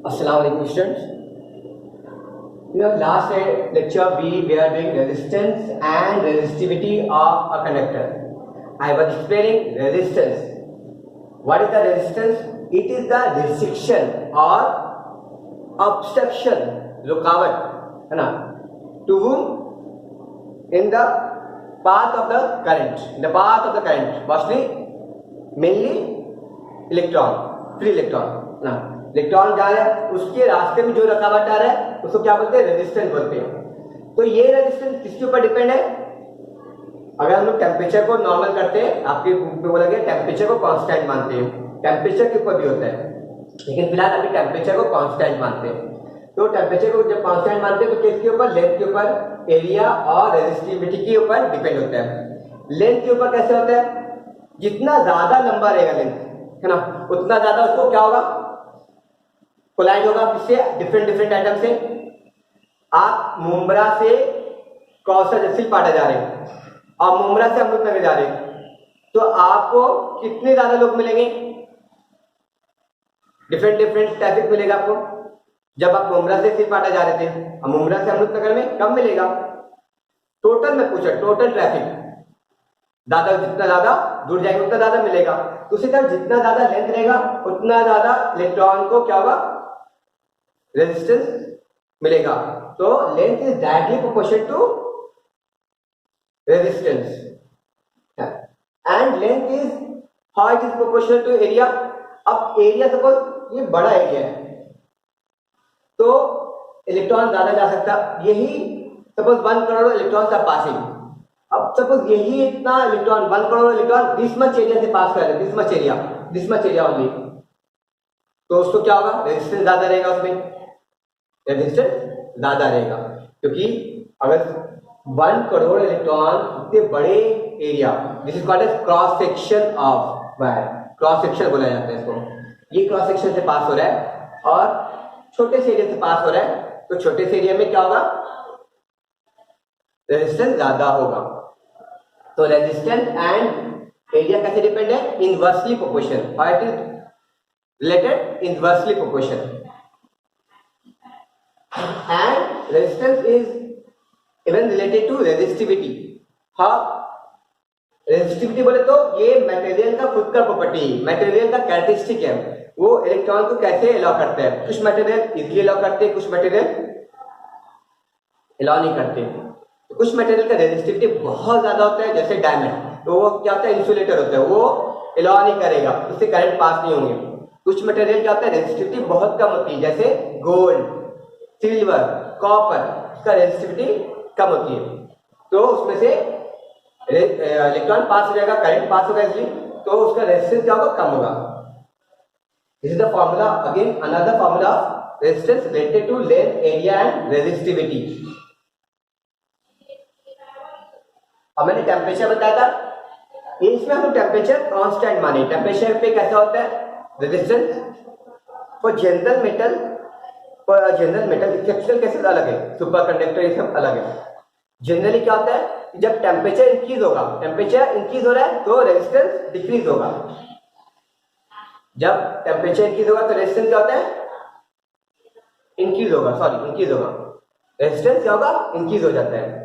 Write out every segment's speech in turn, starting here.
Assalamu alaikum students. Last lecture we were doing resistance and resistivity of a conductor. I was explaining resistance. What is the resistance? It is the restriction or obstruction, रुकावट, है ना, to whom in the path of the current. In the path of the current, mostly, mainly electron, free electron, ना. Electron जा रहा है, उसके रास्ते में जो रुकावट आ रहा है उसको क्या बोलते हैं? रेजिस्टेंस बोलते हैं। तो ये रेजिस्टेंस किसके ऊपर डिपेंड है? अगर हम लोग टेम्परेचर को नॉर्मल करते हैं, आपके बुक में बोला गया टेम्परेचर को कांस्टेंट मानते हैं, टेम्परेचर के ऊपर भी होता है, लेकिन फिलहाल अभी टेम्परेचर को कांस्टेंट मानते हैं। तो टेम्परेचर को जब कांस्टेंट मानते हैं तो किसके ऊपर? लेंथ के ऊपर, एरिया और रेजिस्टिविटी के ऊपर डिपेंड होता है। लेंथ के ऊपर कैसे होता है? जितना ज्यादा लंबा रहेगा लेंथ, है ना, उतना ज्यादा उसको क्या होगा? कोलाइड होगा किससे? डिफरेंट एटम से। आप मुम्बरा से क्रॉसर जैसे पाटा जा रहे हैं और मुम्बरा से अमृत नगर जा रहे हैं, तो आपको कितने ज्यादा लोग मिलेंगे? डिफरेंट ट्रैफिक मिलेगा आपको। जब आप मुम्बरा से सिलपाटा जा रहे थे और मुम्बरा से अमृत नगर में कम मिलेगा। टोटल में पूछा, टोटल ट्रैफिक ज्यादा, जितना ज्यादा दूर जाएंगे उतना ज्यादा मिलेगा। तो उसी तरह जितना ज्यादा लेंथ रहेगा उतना ज्यादा इलेक्ट्रॉन को क्या होगा? रेजिस्टेंस मिलेगा। तो length is directly proportional to resistance and length is how it is proportional to area. अब एरिया सपोज ये बड़ा एरिया है तो इलेक्ट्रॉन ज्यादा जा सकता, यही suppose 1 crore electron are passing. अब सपोज यही इतना electron 1 crore electron this much area से पास कर रहे हैं, दिस मच एरिया ओनली, तो उसको क्या होगा? रेजिस्टेंस ज्यादा रहेगा, उसमें रेजिस्टेंस ज्यादा रहेगा, क्योंकि अगर 1 करोड़ इलेक्ट्रॉन इतने बड़े area, this is called as cross section of wire, cross section बोला जाता है इसको। ये क्रॉस सेक्शन से पास हो रहा है और छोटे से एरिया से पास हो रहा है, तो छोटे से एरिया में क्या होगा? रेजिस्टेंस ज्यादा होगा। तो रेजिस्टेंस एंड एरिया कैसे डिपेंड है? इनवर्सली प्रोपोर्शनल, और it is related inversely proportional. And resistance is even related to resistivity. हाँ, रेजिस्टिविटी बोले तो ये मटेरियल का खुद का प्रॉपर्टी, मटेरियल का कैरेक्टरिस्टिक है, वो इलेक्ट्रॉन को कैसे अलाउ करते हैं। कुछ मटेरियल इजीली अलाउ करते हैं, कुछ मटेरियल अलाउ नहीं करते। तो कुछ मटेरियल का रेजिस्टिविटी बहुत ज्यादा होता है, जैसे डायमंड, तो वो क्या होता है? इंसुलेटर होता है, वो अलाउ नहीं करेगा, उससे करंट पास नहीं होंगे। कुछ मटेरियल क्या होता है? रेजिस्टिविटी बहुत कम होती है, जैसे गोल्ड, सिल्वर, कॉपर, उसका रेजिस्टिविटी कम होती है, तो उसमें से इलेक्ट्रॉन पास हो जाएगा, करंट पास होगा इसलिए, तो उसका रेजिस्टेंस क्या होगा? कम होगा। This is the formula, again another formula of resistance related to length, area and resistivity. अब मैंने टेम्परेचर बताया था, इसमें हम टेम्परेचर कांस्टेंट माने। टेम्परेचर पे कैसा होता है resistance? For general metal, exceptional cases अलग है, सुपर कंडक्टर ये सब अलग है। जनरली क्या होता है? जब टेम्परेचर इंक्रीज होगा, टेम्परेचर इंक्रीज हो रहा है तो रेजिस्टेंस डिक्रीज होगा। जब टेम्परेचर इंक्रीज होगा तो रेजिस्टेंस क्या होता है? इंक्रीज होगा, रेजिस्टेंस क्या होगा? इंक्रीज हो जाता है।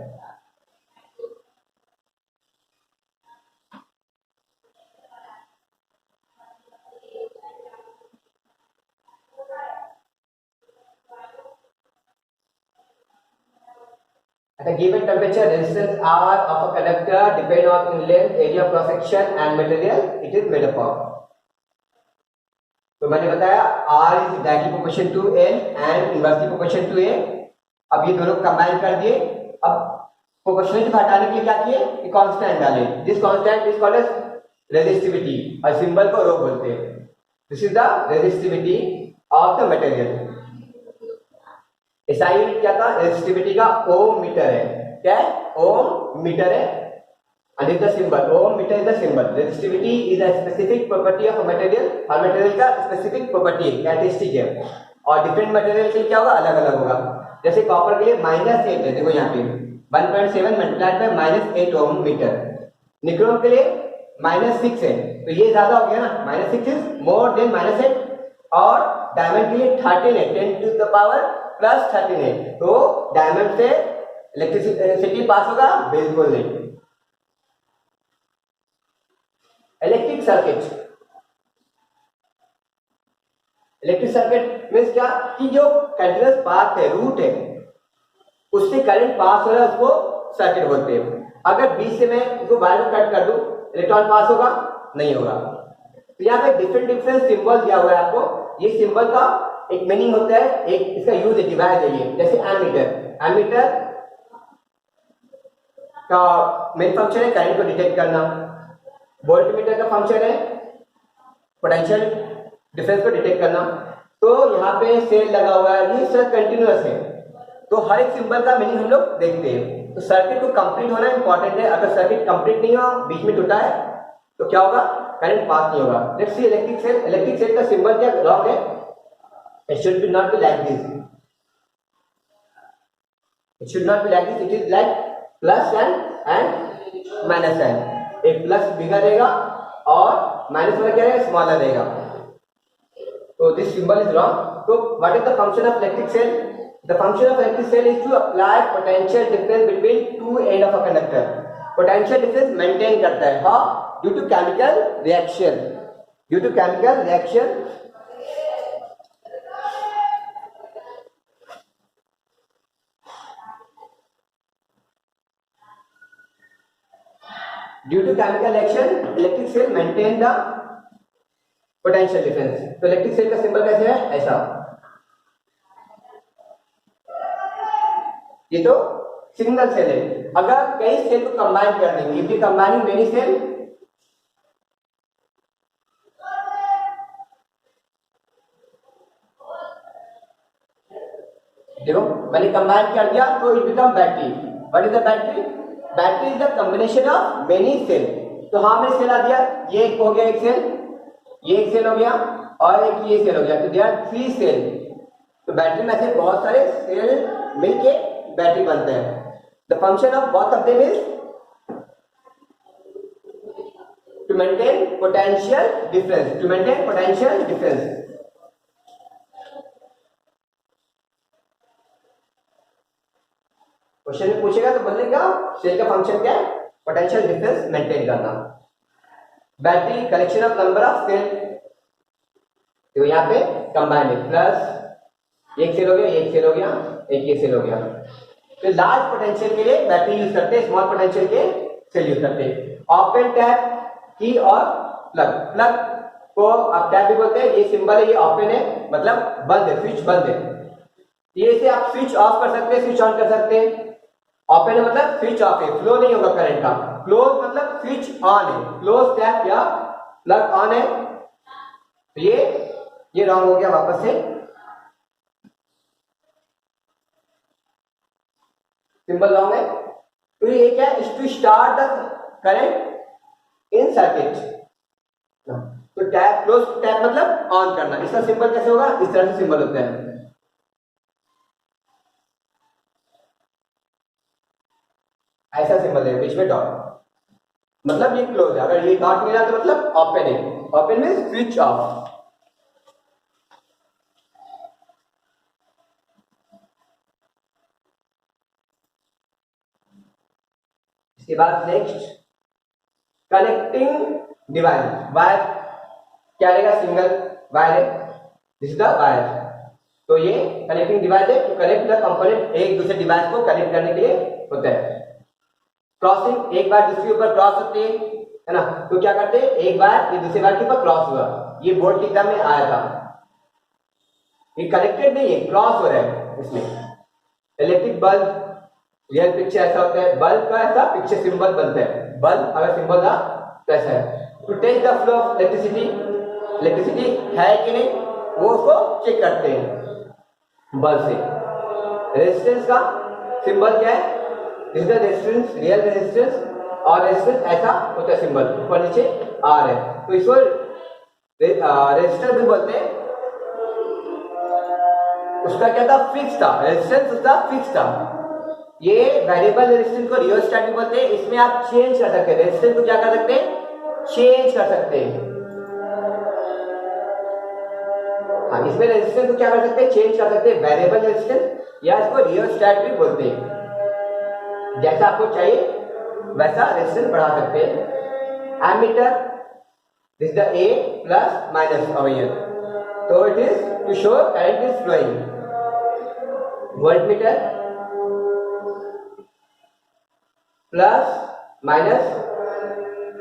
At a given temperature, resistance R of a conductor depend on in length, area of cross section and material it is made up of. तो मैंने बताया R is directly proportional to L and inversely proportional to A। अब ये दोनों combine कर दिए। अब proportionality हटाने के लिए क्या किए? एक कांस्टेंट डाले। This constant is called as resistivity, और सिंबल को रो बोलते हैं। This is the resistivity of the material. SI unit क्या था? रेजिस्टिविटी का ओम मीटर है। क्या है? ओम मीटर है, and is the symbol, ohm meter is the symbol. Resistivity is a specific property of a material, her material का specific property है, characteristic है, और डिफरेंट मटेरियल के लिए क्या होगा? अलग अलग होगा। जैसे कॉपर के लिए -8 है, देखो यहाँ पे 1.7 multiplied by -8 ohm metre. Nichrome के लिए -6 है, तो ये ज्यादा हो गया ना, -6 इज मोर देन -8, और डायमंड के लिए 13 है, 10⁻+13 है, तो डायमंड से इलेक्ट्रिसिटी पास होगा? बिल्कुल नहीं। Electric circuit, electric circuit means क्या कि जो कंटिन्यूअस पाथ है, रूट है, उससे करंट पास हो रहा है, उसको सर्किट बोलते हैं। अगर बीच से मैं इसको वायर को कट कर दूं, इलेक्ट्रॉन पास होगा? नहीं होगा। तो यहाँ पे डिफरेंट डिफरेंट सिंबल दिया हुआ है आपको। ये सिंबल का एक मीनिंग होता है, एक इसका यूज है, डिवाइस है ये। जैसे एमीटर, एमीटर का मेन फंक्शन है करंट को डिटेक्ट करना। वोल्टमीटर का फंक्शन है पोटेंशियल डिफरेंस को डिटेक्ट करना। तो यहाँ पे सेल लगा हुआ है, ये सर कंटिन्यूअस है, तो हर एक सिंबल का मीनिंग हम लोग देखते हैं। तो सर्किट को कंप्लीट होना इंपॉर्टेंट है। अगर सर्किट कंप्लीट नहीं हुआ, बीच में टूटा है, तो क्या होगा? करंट पास नहीं होगा। Let's see electric cell. Electric cell का सिंबल क्या रॉन्ग है? It should be not be like this, it should not be like this, it is like plus and minus sign. एक प्लस बिगर रहेगा और minus वाला क्या रहेगा? Smaller रहेगा। तो दिस सिंबल इज रॉन्ग। तो what is the function of electric cell? The function of electric cell is to apply potential difference between two end of a conductor. Potential difference maintain करता है, how? Due to chemical reaction. Due to chemical reaction. Due to chemical reaction, electric cell maintain the potential difference. तो electric cell का symbol कैसे है? ऐसा। ये तो single cell है। अगर कई सेल को कंबाइन कर देंगे, if you combining many cell, देखो मैंने कंबाइन कर दिया तो it become battery. What is the battery? Battery is the combination of many cell. तो हाँ मैंने सेल आ दिया, ये एक हो गया एक सेल, ये एक सेल हो गया और एक ये सेल हो गया, तो दे आर 3 सेल। तो बैटरी में से बहुत सारे सेल मिलके बैटरी बनते हैं। The function of both of them is to maintain potential difference, to maintain potential difference. Question में पूछेगा तो बोलेगा सेल का फंक्शन क्या है? पोटेंशियल डिफरेंस मेंटेन करना। Battery collection of number of cell, तो यहाँ पे कंबाइन है, प्लस एक सेल हो गया, एक सेल हो गया, एक ये सेल हो गया। तो लार्ज पोटेंशियल के लिए बैटरी यूज करते हैं, स्मॉल पोटेंशियल के सेल यूज करते हैं। ओपन, टैप, की और प्लग। प्लग को आप टैप भी बोलते हैं। ये सिंबल है, ये ओपन है मतलब बंद है, स्विच बंद है। ये से आप स्विच ऑफ कर सकते हैं, स्विच ऑन कर सकते हैं। ओपन है मतलब स्विच ऑफ है, फ्लो नहीं होगा करंट का। क्लोज मतलब स्विच ऑन है, क्लोज टैप या प्लग ऑन है। तो ये रॉन्ग हो गया वापस से। सिंबल रॉन्ग है। तो ये क्या है? To start the current in circuit. तो टैप, क्लोज टैप मतलब ऑन करना। इसका सिंबल कैसे होगा? इस तरह से सिंबल होता है, ऐसा सिंबल है, बीच में डॉट, मतलब ये क्लोज है। अगर ये डॉट मिला तो मतलब ओपन है। Open means switch off. इसके बाद नेक्स्ट कनेक्टिंग डिवाइस। वायर क्या रहेगा? सिंगल वायर है, दिस इज द वायर। तो ये कनेक्टिंग डिवाइस है, टू कनेक्ट द कंपोनेंट, एक दूसरे डिवाइस को कनेक्ट करने के लिए होता है। क्रॉसिंग, एक बार दूसरे ऊपर क्रॉस होती है ना, तो क्या करते हैं? एक बार ये दूसरे बार के ऊपर क्रॉस हुआ, ये बोर्ड की एग्जाम में आया था। ये कनेक्टेड नहीं है, क्रॉस हो रहा है इसमें। इलेक्ट्रिक बल्ब, रियल पिक्चर ऐसा होता है, बल्ब का ऐसा पिक्चर सिंबल बनता है। बल्ब अगर सिंबल था तो ऐसा है। To test the flow of electricity, electricity है कि नहीं वो उसको चेक करते हैं बल्ब से। रेजिस्टेंस का सिंबल क्या है? This is the resistance, real resistance. और रेजिस्टेंस ऐसा होता है सिंबल, ऊपर नीचे आर है, तो इसको रेजिस्टेंस भी बोलते हैं। उसका क्या था? फिक्स था, रेजिस्टेंस उसका फिक्स था। ये वेरिएबल रेजिस्टेंस को रियोस्टेट भी बोलते हैं। इसमें आप चेंज कर सकते हैं, रेजिस्टेंस को क्या कर सकते हैं? चेंज कर सकते हैं। हाँ, इसमें रेजिस्टेंस को क्या कर सकते हैं, चेंज कर सकते हैं, वेरिएबल रेजिस्टेंस या इसको रियोस्टैट भी बोलते हैं। जैसा आपको चाहिए वैसा रेजिस्टेंस बढ़ा सकते हैं। Ammeter, this is the A plus minus over here, so it is to show current is flowing. Voltmeter plus minus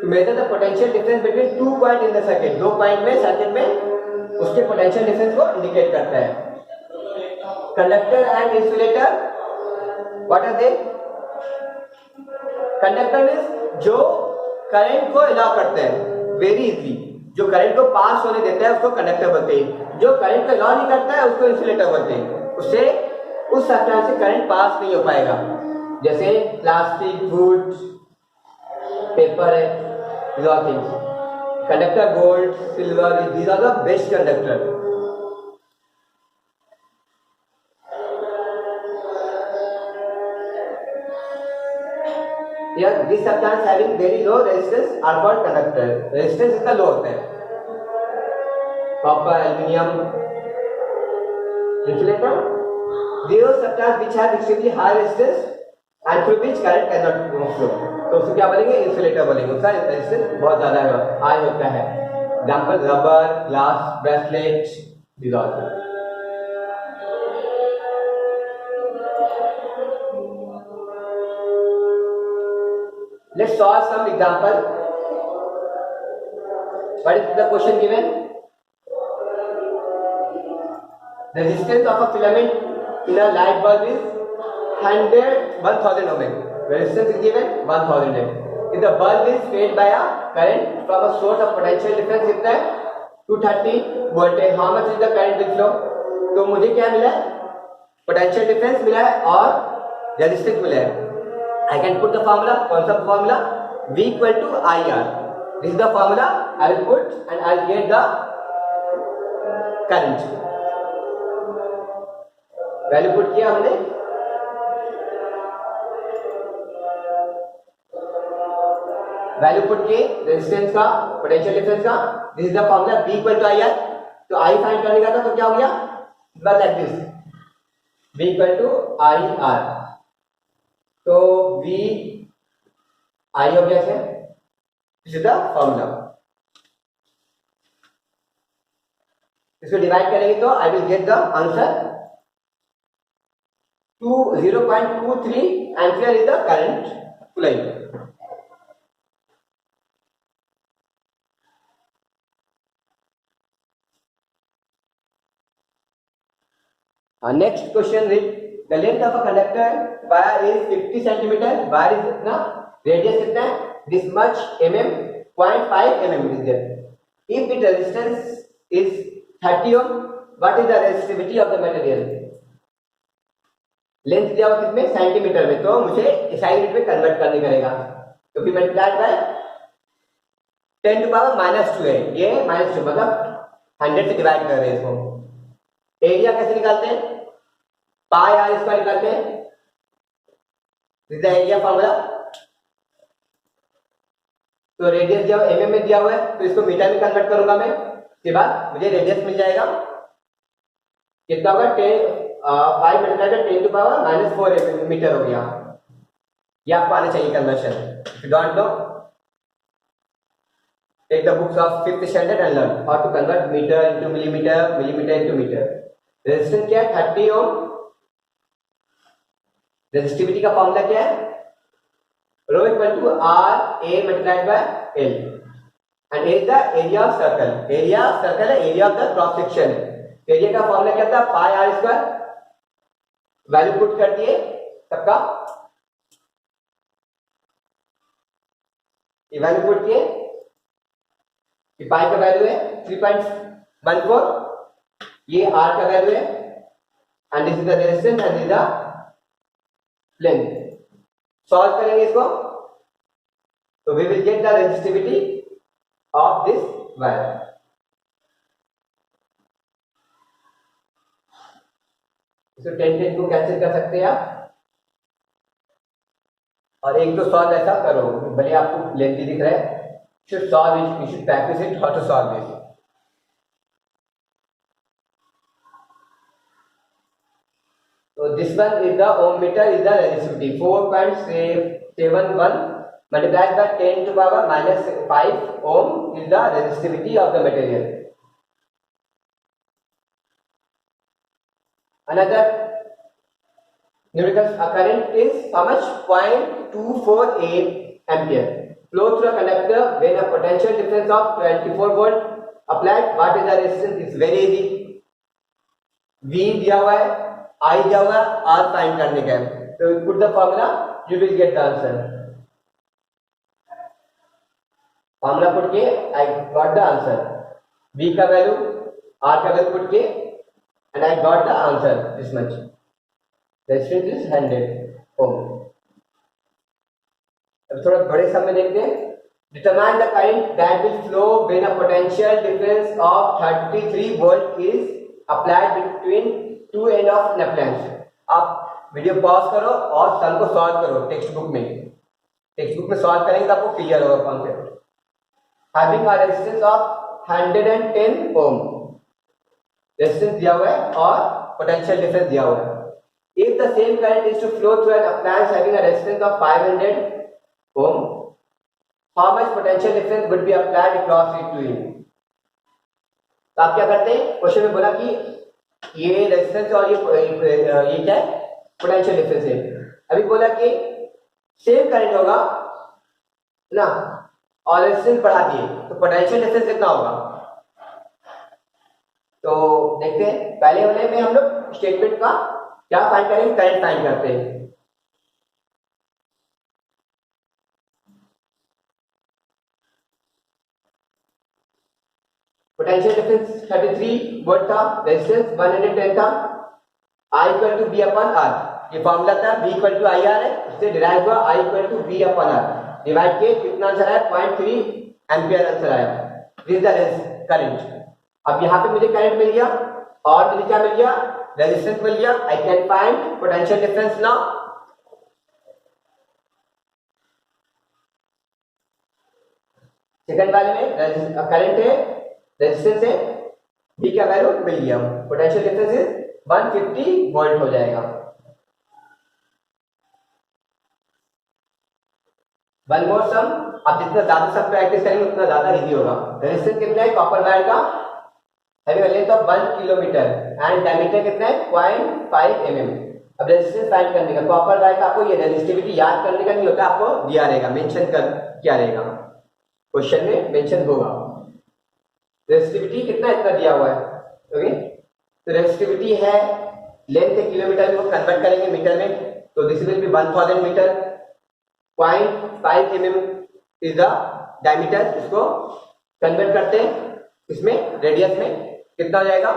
to measure the potential difference between two point in the circuit. दो point में circuit में उसके potential difference को indicate करता है। Conductor and insulator, what are they? Conductor means जो current को allow करते हैं वेरी इजीली, जो करंट को पास होने देता है उसको कंडक्टर बोलते हैं, जो करंट को अलाउ नहीं करता है उसको इंसुलेटर बोलते हैं। उससे उस सब्सटेंस से करंट पास नहीं हो पाएगा, जैसे प्लास्टिक, वुड, पेपर है, these all things. Conductor, gold, silver, these are the best conductor. Here, this substance having very low resistance are called conductor. Resistance इसका low होता है। Copper, aluminium, insulator. These substances which have extremely high resistance and through which current cannot flow. तो उसको क्या बोलेंगे? Insulator बोलेंगे। उसका resistance बहुत ज्यादा हाई होता है। Example rubber, glass, bracelet, these all things. Let's solve some example. What is the question given? The resistance of a filament in a light bulb is 1000 ohm. Resistance is given 1000 ohm. If the bulb is fed by a current from a source of potential difference कितना है? 230 volt है. How much is the current will flow? तो मुझे क्या मिला है? Potential difference मिला है और resistance मिला है. I can put the formula. कौन सा formula? V equal to IR. This is the formula I will put and I will get the current. Value put किया हमने. वैल्यू पुट किए रेजिस्टेंस का, पोटेंशियल डिफरेंस का. This is the formula V equal to IR. तो I find करने का था तो क्या हो गया? Like this, V equal to IR. तो V I हो गया है. This is the formula. इसको डिवाइड करेंगे तो I will get the answer 0.23 ampere is the current flowing. Next question read, the length of a conductor wire is 50 centimeter. Wire is कितना? Radius कितना है? This much mm, 0.5 mm is there. If its resistance is 30 ohm, what is the resistivity of the material? Length दिया हुआ कितने? Centimetre में. तो मुझे SI unit में कन्वर्ट करने करेगा. तो फिर मल्टीप्लाइड बाय 10 टू पावर -2 है. ये -2 मतलब 100 से डिवाइड कर रहे हैं इसको. एरिया कैसे निकालते हैं? पाई आर स्क्वायर निकालते हैं. This is the area formula. तो रेडियस दिया mm में दिया हुआ है तो इसको मीटर में कन्वर्ट करूंगा मैं. उसके बाद मुझे रेडियस मिल जाएगा. कितना होगा? 5 multiply by 10 to power -4 metre हो गया. ये आपको आना चाहिए conversion. If you don't know, take the books of 5th standard and learn how to convert meter into millimeter, millimeter into meter. Resistance क्या है? 30 ओम. रेजिस्टिविटी का फॉर्मूला क्या है? Rho equal to R A multiplied by L. And A is the area of circle. Area of circle है, area of the cross section है. Area का formula क्या था? Pi R square. Value put कर दिए सबका. ये वैल्यू पुट किए. पाई का वैल्यू है 3.14. ये आर का वैल्यू है and this is the resistance and this is the length. Solve करेंगे इसको तो we will get the resistivity of this wire. इसको 10 को कैंसिल कर सकते हैं आप. और एक तो सॉल्व ऐसा करो, भले आपको लेंथी दिख रहा है. should solve it, you should practice it how to solve it. this one is the ohm meter is the resistivity 4.71 multiplied by 10 to power minus 5 ohm is the resistivity of the material. Another numerical current is how much? 0.248 ampere flow through a conductor when a potential difference of 24 volt applied. What is the resistance? It's very easy. V दिया हुआ है, I दिया हुआ है, R find करने का है. So put the formula, you will get the answer. Formula put के I got the answer. V का वैल्यू, R का वैल्यू put के and I got the answer this much. Resistance is 100 ohm. अब थोड़ा बड़े सम में देखते हैं. Determine the current that will flow when a potential difference of 33 volt is applied between two end of an appliance. आप video pause करो और सम को सॉल्व करो टेक्स्ट बुक में सॉल्व करेंगे तो आपको क्लियर होगा concept. Having a resistance of 110 ohm resistance दिया हुआ है और पोटेंशियल डिफरेंस दिया हुआ है. If the same current is to flow through an appliance having a resistance of 500 ohm, how much potential difference would be applied across it to it? तो आप क्या करते हैं, क्वेश्चन में बोला कि ये रेजिस्टेंस और ये क्या है, पोटेंशियल डिफरेंस है. अभी बोला कि सेम करंट होगा ना और रेजिस्टेंस बढ़ा दिए तो पोटेंशियल डिफरेंस कितना होगा. तो देखते हैं, पहले वाले में हम लोग स्टेटमेंट का क्या फाइंड करेंगे, करंट फाइंड करते हैं. पोटेंशियल डिफरेंस 33 वोल्ट था, रेजिस्टेंस 110 था. I equal to V upon R, ये फॉर्मूला था. B equal to I R है, उससे डिराइव हुआ I equal to V upon R. Divide किए, कितना आंसर आया, 0.3 एम्पियर आंसर आया. This is the current. अब यहाँ पे मुझे करंट मिल गया और मुझे क्या मिल गया, रेजिस्टेंस मिल गया. I can find potential difference now. Second वाले में करंट है, रेजिस्टेंस है, बी का वैल्यू मिल गया. पोटेंशियल डिफरेंस इज 150 वोल्ट हो जाएगा. वन मोर सम. आप जितना ज्यादा सम प्रैक्टिस करेंगे उतना ज्यादा इजी होगा. रेजिस्टेंस कितना है कॉपर वायर का, having a length of 1 kilometre and diameter कितना है 0.5 mm. अब रेजिस्टेंस फाइंड करने का, कॉपर वायर का आपको ये रेजिस्टिविटी याद करने का नहीं होता, आपको दिया रहेगा, मेंशन कर क्या रहेगा, क्वेश्चन में मेंशन होगा. रेजिस्टिविटी कितना इतना दिया हुआ है. ओके, तो रेजिस्टिविटी है, लेंथ है किलोमीटर में, वो कन्वर्ट करेंगे मीटर में, तो this will be 1000 metre. 0.5 mm is the diameter. इसको कन्वर्ट करते हैं इसमें रेडियस में, कितना हो जाएगा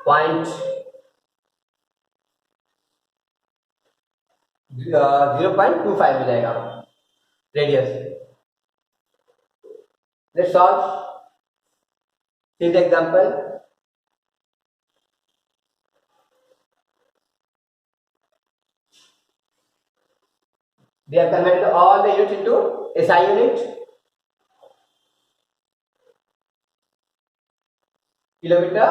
0.25 हो जाएगा radius. Let's solve. See the example. We have converted all the units into SI unit. Kilometer,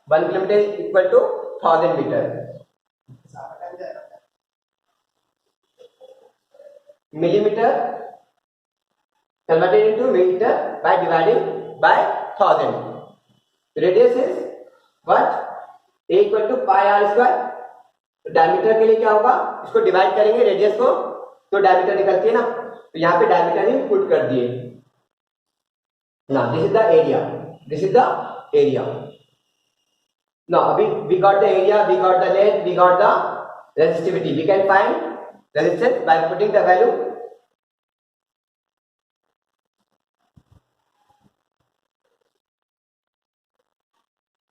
1 kilometer is equal to 1000 meter. Millimeter converted into meter by dividing by 1000. Radius is what? A equal to pi r square. तो diameter के लिए क्या होगा, इसको divide करेंगे radius को तो diameter निकलती है ना, तो यहाँ पे डायमीटर ही पुट कर दिए ना. This is the area, this is the area. Now we got the area, we got the length, we got the resistivity. We can find resistance by putting the value.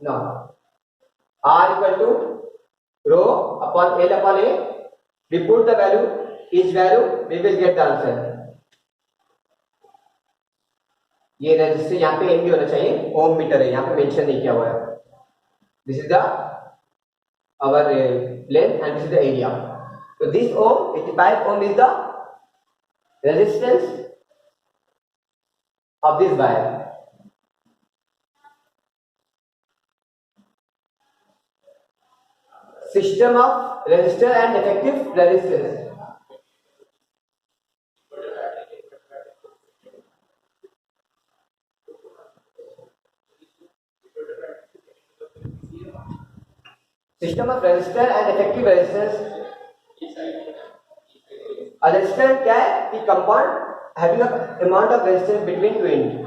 Now R equal to rho upon L upon A. We put the value, each value, we will get the answer. ये resistance यहाँ पे M भी होना चाहिए, ओम metre है, यहाँ पे mention नहीं किया हुआ है. This is the our length and this is the area. So this ohm, 85 ohm is the resistance of this wire. System of resistor and effective resistance. System of resistor and effective resistance. Resistor क्या है कि compound having a amount of resistance between two unit.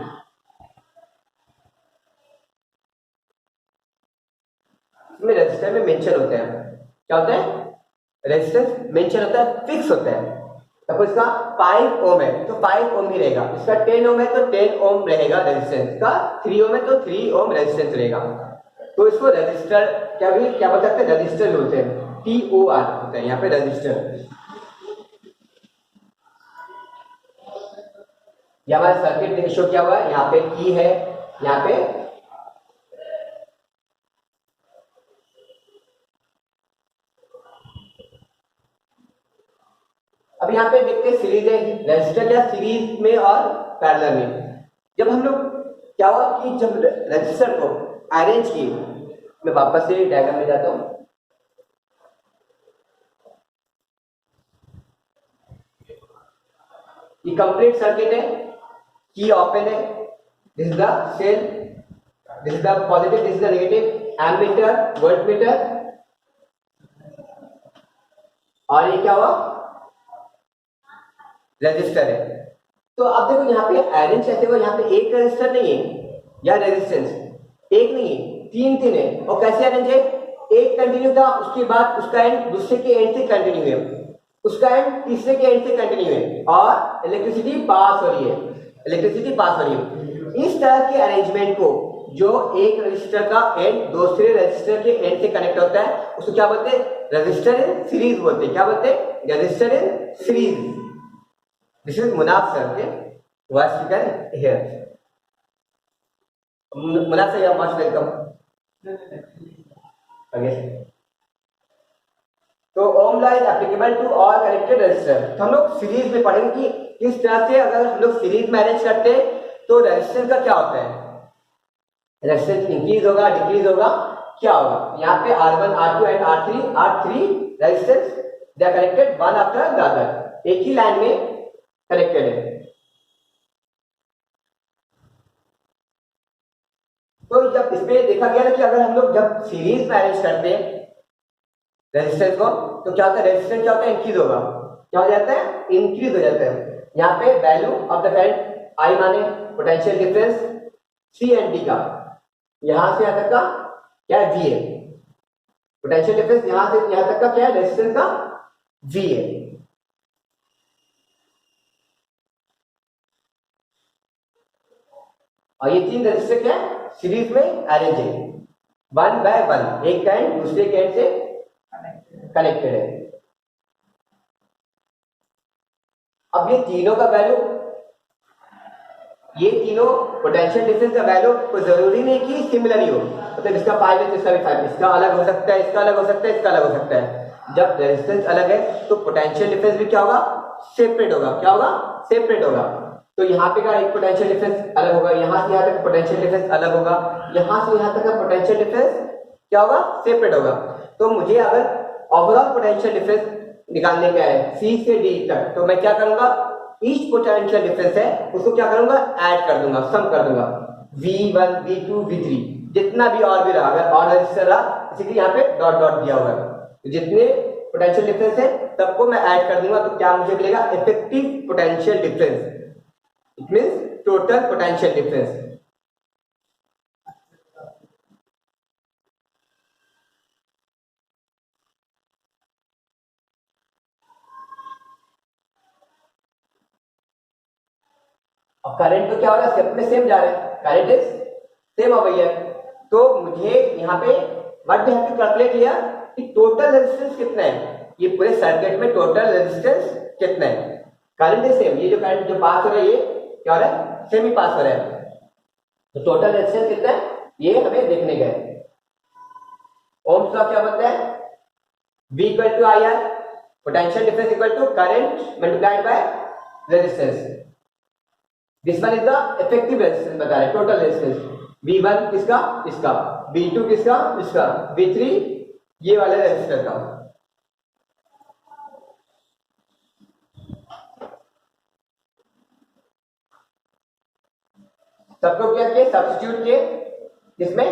इसमें resistor में mention होते हैं, क्या होता है, रेजिस्टेंस मेंशन होता है, फिक्स होता है। सपोज इसका 5 ओम है तो 5 ओम ही रहेगा, इसका 10 ओम है तो 10 ओम रहेगा रेजिस्टेंस, इसका 3 ओम है तो 3 ओम रेजिस्टेंस रहेगा। तो इसको रजिस्टर क्या बोल सकते हैं, रजिस्टर बोलते हैं, TOR होता है यहाँ पे रजिस्टर। ये हमारा सर्किट शो किया हुआ है, यहाँ पे की है, यहाँ पे अब यहाँ पे देखते हैं सीरीज है, रजिस्टर या सीरीज में और पैरेलल में। जब हम लोग क्या हुआ कि जब रजिस्टर को अरेंज किए, मैं वापस से डायग्राम में जाता हूं। ये कंप्लीट सर्किट है, की ओपन है, this is the cell, this is the positive, this is the negative, ammeter, voltmeter, और ये क्या हुआ, रजिस्टर है। तो अब देखो यहाँ पे अरेंज कहते हुए यहाँ पे एक रजिस्टर नहीं है या रेजिस्टेंस एक नहीं है, तीन है। और कैसे अरेंज है, एक कंटिन्यू था, उसके बाद उसका एंड दूसरे के एंड से कंटिन्यू है, उसका एंड तीसरे के एंड से कंटिन्यू है, और इलेक्ट्रिसिटी पास हो रही है, इलेक्ट्रिसिटी पास हो रही है। इस तरह के अरेंजमेंट को जो एक रजिस्टर का एंड दूसरे रजिस्टर के एंड से कनेक्ट होता है उसको क्या बोलते हैं, रजिस्टर इन सीरीज बोलते हैं। क्या बोलते हैं, register in series. This is Munaf sir, okay? Voice speaker here. Munaf sir, you are most welcome. Okay. तो ohm law is applicable to all connected resistor. तो हम लोग सीरीज में पढ़ेंगे कि किस तरह से अगर हम लोग सीरीज में अरेंज करते हैं तो रेजिस्टेंस का क्या होता है, रेजिस्टेंस इंक्रीज होगा, डिक्रीज होगा, क्या होगा। यहाँ पे R1, R2 and R3 resistance they are connected one after the other, एक ही लाइन में कनेक्टेड है। तो जब इसमें देखा गया ना कि अगर हम लोग जब सीरीज में अरेंज करते हैं रेजिस्टेंस को तो क्या होता है, रेजिस्टेंस क्या होता है, इंक्रीज होगा, क्या हो जाता है, इंक्रीज हो जाता है। यहाँ पे value of the current I माने potential difference C and D का, यहां से यहां तक का क्या है, V है। पोटेंशियल डिफरेंस यहां से यहां तक का क्या है, रेजिस्टेंस का V है। और ये तीन रजिस्टर क्या है, सीरीज में अरेंज है, वन बाय वन, एक एंड दूसरे के एंड से कनेक्टेड है। अब ये तीनों का वैल्यू, ये तीनों पोटेंशियल डिफरेंस का वैल्यू कोई जरूरी नहीं कि सिमिलर ही हो, मतलब इसका 5 है तो इसका भी 5, इसका अलग हो सकता है, इसका अलग हो सकता है, इसका अलग हो सकता है। जब रेजिस्टेंस अलग है तो पोटेंशियल डिफरेंस भी क्या होगा, सेपरेट होगा, क्या होगा, सेपरेट होगा। तो यहाँ पे का एक पोटेंशियल डिफरेंस अलग होगा, यहाँ से यहाँ तक पोटेंशियल डिफरेंस अलग होगा, यहाँ से यहाँ तक का पोटेंशियल डिफरेंस क्या होगा, सेपरेट होगा। तो मुझे अगर ओवरऑल पोटेंशियल डिफरेंस निकालने का है C से D तक, तो मैं क्या करूंगा, ईच पोटेंशियल डिफरेंस है उसको क्या करूंगा, ऐड कर दूंगा, सम कर दूंगा, V1 V2 V3 जितना भी और भी रहा, अगर और रजिस्टर रहा, इसीलिए यहाँ पे डॉट डॉट दिया हुआ है, तो जितने पोटेंशियल डिफरेंस है सबको मैं ऐड कर दूंगा। तो क्या मुझे मिलेगा, effective potential difference, it means total potential difference. और करंट तो क्या हो रहा है, स्टेप में सेम जा रहा है, करंट इज सेम हो गई है। तो मुझे यहाँ पे what we have to calculate here कि टोटल रेजिस्टेंस कितना है, ये पूरे सर्किट में टोटल रेजिस्टेंस कितना है। करंट इज सेम, ये जो करंट जो पास हो रहा है ये क्या हो रहा है, सेम ही पास हो रहा है। तो टोटल रेजिस्टेंस कितना है ये हमें देखने का है। ओम्स लॉ क्या बोलता है, V equal to IR, potential difference equal to current multiplied by resistance. This one is the effective resistance बता रहे हैं, टोटल रेजिस्टेंस। V1 किसका, इसका, V2 किसका, इसका, V3 ये वाले रेजिस्टर का। सबको क्या किए, सब्स्टिट्यूट किए इसमें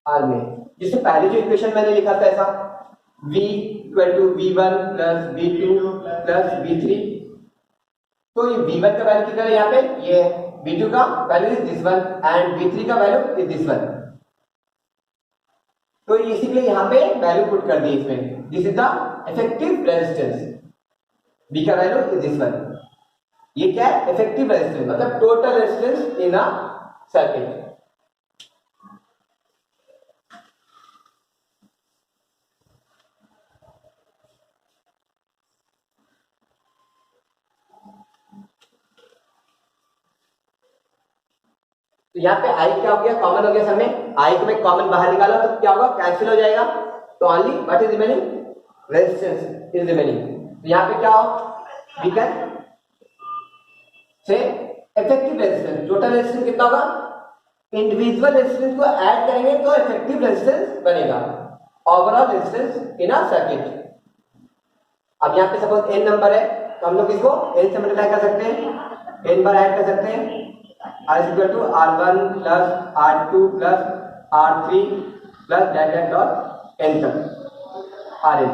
आर में, जिससे पहले जो इक्वेशन मैंने लिखा था ऐसा v equal to v1 plus v2 plus v3, तो ये v1 का वैल्यू कितना है यहाँ पे, ये v2 का value is this one and v3 का वैल्यू इज दिस वन। तो इसीलिए यहाँ पे वैल्यू पुट कर दी इसमें, this is the effective resistance, v का वैल्यू इज दिस वन। ये क्या है, इफेक्टिव रेजिस्टेंस मतलब total resistance in a circuit. तो यहाँ पे आई क्या हो गया, कॉमन हो गया सब में, आई को मैं कॉमन बाहर निकाला तो क्या होगा, कैंसिल हो जाएगा, तो only what is remaining, resistance is remaining. तो यहाँ पे क्या हो, we can say effective resistance, total resistance कितना होगा, इंडिविजुअल रेजिस्टेंस को ऐड करेंगे तो इफेक्टिव रेजिस्टेंस बनेगा, overall resistance in a circuit. अब यहाँ पे सपोज n नंबर है तो हम लोग इसको n से मल्टीप्लाई कर सकते हैं, n बार ऐड कर सकते हैं, R is equal to R1 plus R2 plus R3 plus that dot n तक RN,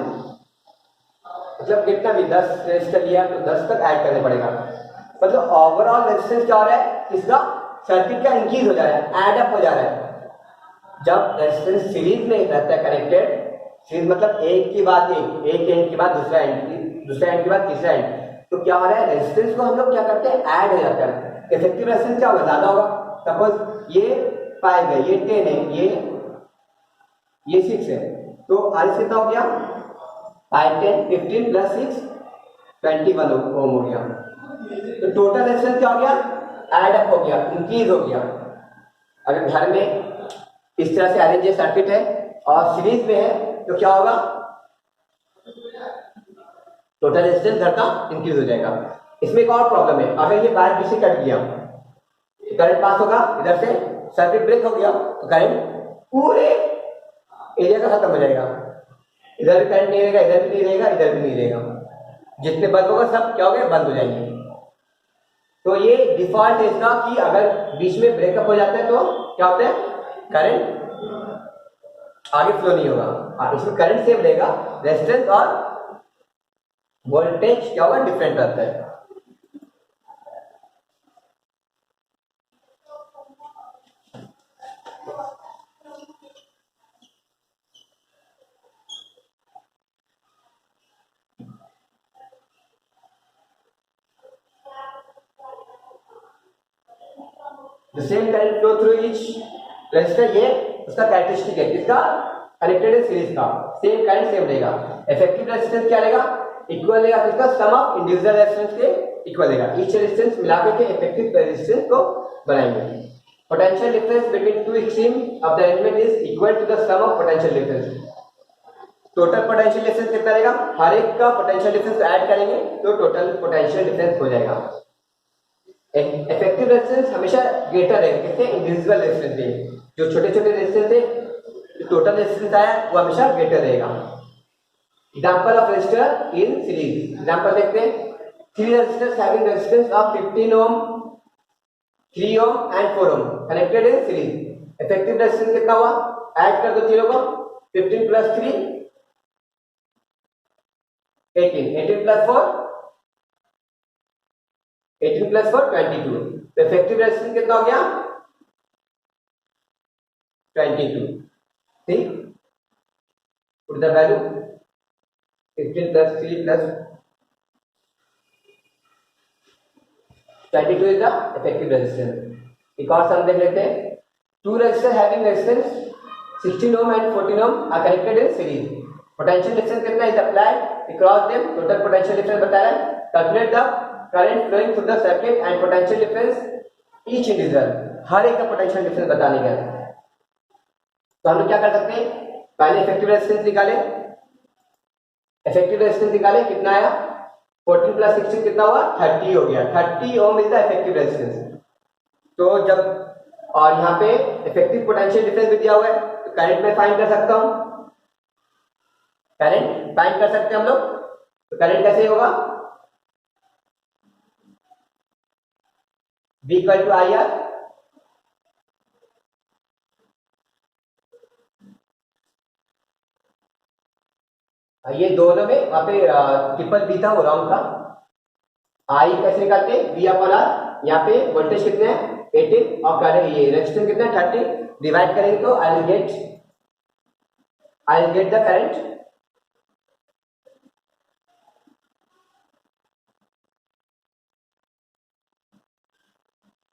मतलब कितना भी 10 रेजिस्टर लिया तो 10 तक ऐड करने पड़ेगा, मतलब ओवरऑल रेजिस्टेंस क्या हो रहा है, इसका सर्किट का इंक्रीज हो जा रहा है, एड अप हो जा रहा है। जब रेजिस्टेंस सीरीज में रहता है कनेक्टेड, सीरीज मतलब एक के बाद एक एंड के बाद दूसरा एंड, दूसरा एंड के बाद तीसरा एंड, तो क्या हो रहा है, रेजिस्टेंस को हम लोग क्या करते हैं, ऐड हो जाता है, इफेक्टिव रेजिस्टेंस क्या होगा, ज्यादा होगा। सपोज ये 5 है, ये 10 है, ये 6 है, तो आर कितना हो गया, 5 10 15 प्लस 6 21 ओम हो गया, तो टोटल रेजिस्टेंस क्या हो गया, ऐड अप हो गया, इंक्रीज हो गया। अगर घर में इस तरह से अरेंज सर्किट है और सीरीज में है तो क्या होगा, टोटल रेजिस्टेंस घर का इंक्रीज हो जाएगा। इसमें एक और प्रॉब्लम है, अगर ये वायर किसी कट गया तो करंट पास होगा, इधर से सर्किट ब्रेक हो गया तो करंट पूरे एरिया का खत्म हो जाएगा, इधर भी करंट नहीं रहेगा, इधर भी नहीं रहेगा, इधर भी नहीं रहेगा, जितने बल्ब होगा सब क्या हो गए, बंद हो जाएंगे। तो ये डिफॉल्ट है इसका कि अगर बीच में ब्रेकअप हो जाता है तो क्या होता है, करंट आगे फ्लो नहीं होगा, इसमें करंट सेम रहेगा, रेजिस्टेंस और वोल्टेज क्या होगा, डिफरेंट रहता है। The same current flow through each resistor, ये उसका कैरेक्टरिस्टिक है, इसका कनेक्टेड है सीरीज का, सेम करंट सेम रहेगा। इफेक्टिव रेजिस्टेंस क्या रहेगा, इक्वल रहेगा, इसका सम ऑफ इंडिविजुअल रेजिस्टेंस के इक्वल रहेगा, ईच रेजिस्टेंस मिलाकर के इफेक्टिव रेजिस्टेंस को बनाएंगे। Potential difference between two extreme of the element is equal to the sum of potential difference. Total potential difference कितना रहेगा, हर एक का पोटेंशियल डिफरेंस ऐड करेंगे तो टोटल पोटेंशियल डिफरेंस हो जाएगा। इफेक्टिव रेजिस्टेंस हमेशा ग्रेटर रहेगा, किससे, इंडिविजुअल रेजिस्टेंस से, जो छोटे छोटे रेजिस्टेंस से टोटल रेजिस्टेंस आया वो हमेशा ग्रेटर रहेगा। Example of resistor in series, example देखते हैं, 3 resistors having resistance of 15 ohm, 3 ohm and 4 ohm connected in series. Effective resistance कितना हुआ, ऐड कर दो तीनों को, 15 प्लस 3 18, 18 प्लस 4 18 प्लस 4 22, तो इफेक्टिव रेजिस्टेंस कितना हो गया, 22। ठीक, put the value 15 plus 3 plus 22 is the effective resistance. एक और सम देख लेते हैं, 2 resistor having resistance 16 ohm and 14 ohm are connected in series. Potential difference कितना is applied across them, total potential difference बता रहा है, calculate the current flowing through the circuit and potential difference each individual, हर एक का potential difference बताने का है। तो हम लोग क्या कर सकते हैं, पहले इफेक्टिव रेजिस्टेंस निकाले, इफेक्टिव रेजिस्टेंस निकाले, कितना आया, 14 प्लस 16 कितना हुआ, 30 हो गया, 30 ओम इज द इफेक्टिव रेजिस्टेंस। तो जब और यहाँ पे इफेक्टिव पोटेंशियल डिफरेंस भी दिया हुआ है, तो करंट में फाइंड कर सकता हूं, करंट फाइंड कर सकते हैं हम लोग। तो करंट कैसे होगा, V equal to I R, ये दोनों में वहां पे ट्रिपल बी था वो रॉन्ग था। आई कैसे निकालते हैं, V अपॉन आर, यहाँ पे वोल्टेज कितने हैं 18 और करंट ये रेजिस्टेंस कितना है 30, डिवाइड करेंगे तो I will get the current.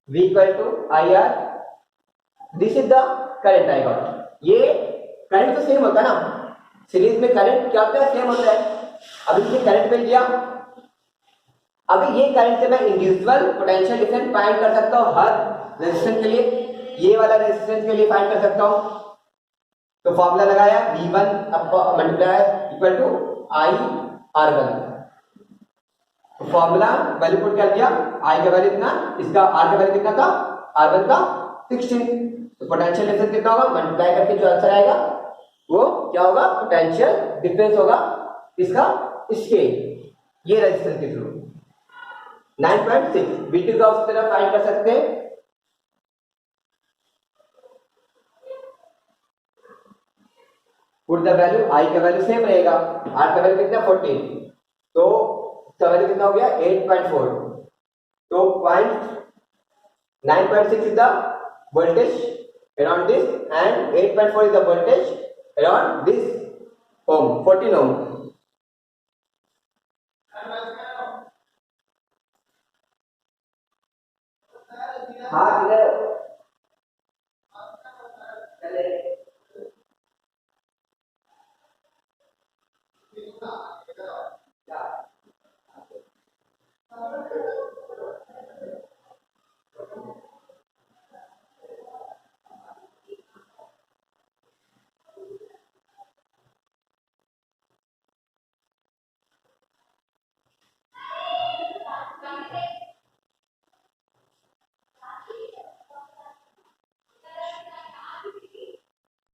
V equal to I R, this is the current I got. ये करंट तो सेम होता है ना, सीरीज में करंट क्या होता है, सेम होता है। अब इसमें करंट मिल गया, अभी ये करंट से मैं इंडिविजुअल पोटेंशियल डिफरेंस फाइंड कर सकता हूं हर रेजिस्टेंस के लिए, ये वाला रेजिस्टेंस के लिए फाइंड कर सकता हूं। तो फॉर्मूला लगाया V1 multiply equal to I R1, formula value put कर दिया, आई का वैल्यू कितना, इसका आर का वैल्यू कितना था, R1 का 16, तो पोटेंशियल डिफरेंस कितना होगा, मल्टीप्लाई करके जो आंसर आएगा वो क्या होगा, पोटेंशियल डिफरेंस होगा इसका, इसके ये रेजिस्टेंस के थ्रू। 9.6 V2 का उस तरह फाइंड कर सकते हैं। पुट द वैल्यू, आई का वैल्यू सेम रहेगा, आर का वैल्यू कितना 14, तो इसका वैल्यू कितना हो गया 8.4, तो 9.6 is the voltage around this and 8.4 is the voltage around this ohm, 14 ohm। हाँ किधर चले